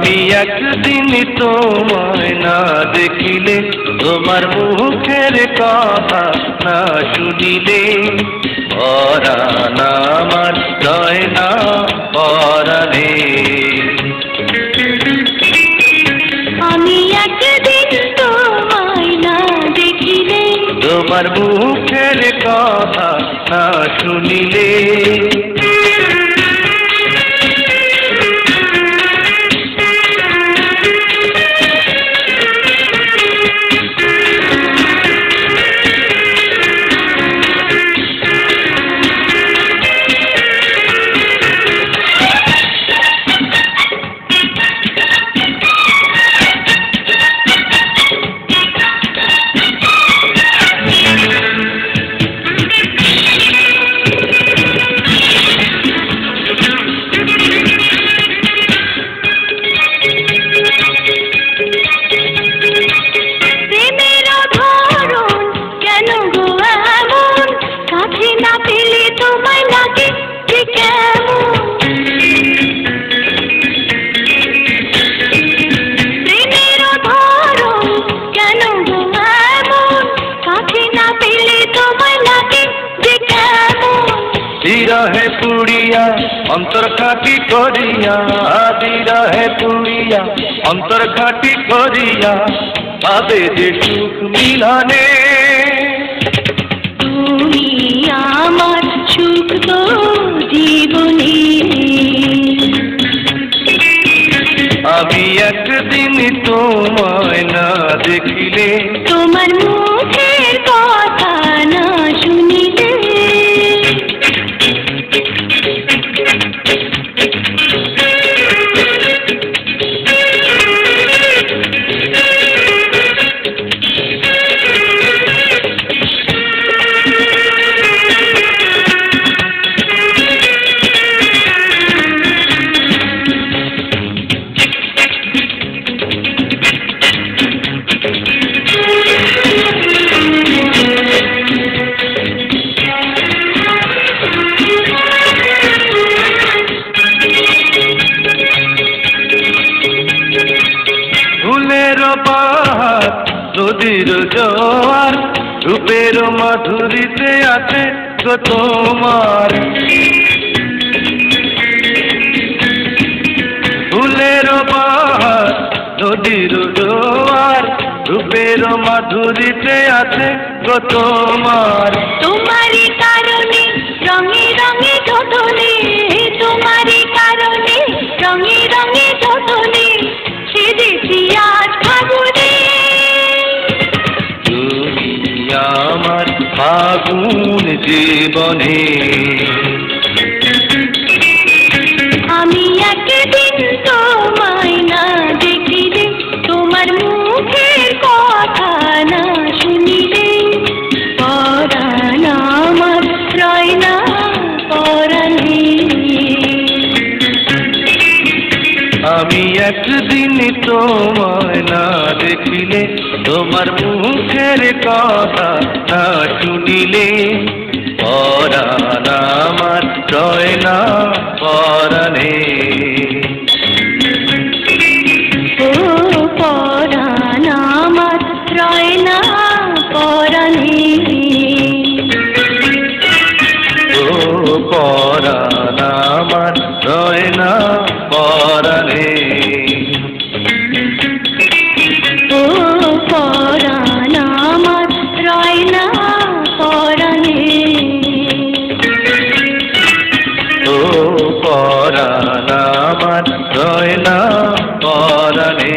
আমি একদিন তোমায় না দেখিলে, তোমার মুখের কথা না শুনিলে, পরাণ আমার রয় না পরাণে। আমি একদিন তোমায় না দেখিলে, তোমার মুখের কথা না শুনিলে, বিরহে পুড়িয়া অন্তর খাটি করিয়া, বিরহে পুড়িয়া অন্তর খাটি করিয়া, পাবে যে সুখ মিলনে। তুমি আমার সুখ তো জীবনে। আমি একদিন তোমায় না দেখিলে, তোমার মুখের কথা না শুনিলে, নদীর জোয়ার রূপের মাধুরীতে আছে গো তোমার। ফুলের বাহার নদীর জোয়ার রূপের মাধুরীতে আছে গো তোমার। তোমারই কারণে রঙে রঙে ধুধুলি, তোমারই কারণে রঙে রঙে ধুধুলি, সেজেছি আজ ফাগুনে। আমার ফাগুন জীবনে। আমি একদিন তোমায় না দেখিলে, তোমার মুখের কথা না শুনিলে, পরাণ আমার রয় না পরাণে। আমি একদিন তোমায় না দেখিলে, তোমার মুখের কথা না শুনিলে, পরাণ আমার রয় না পরাণে। ও পরাণ আমার রয় না পরাণে। ও পরাণ আমার রয় না পরাণে। ও পরাণ আমার রয় না পরাণে। ও পরাণ আমার রয় না পরাণে।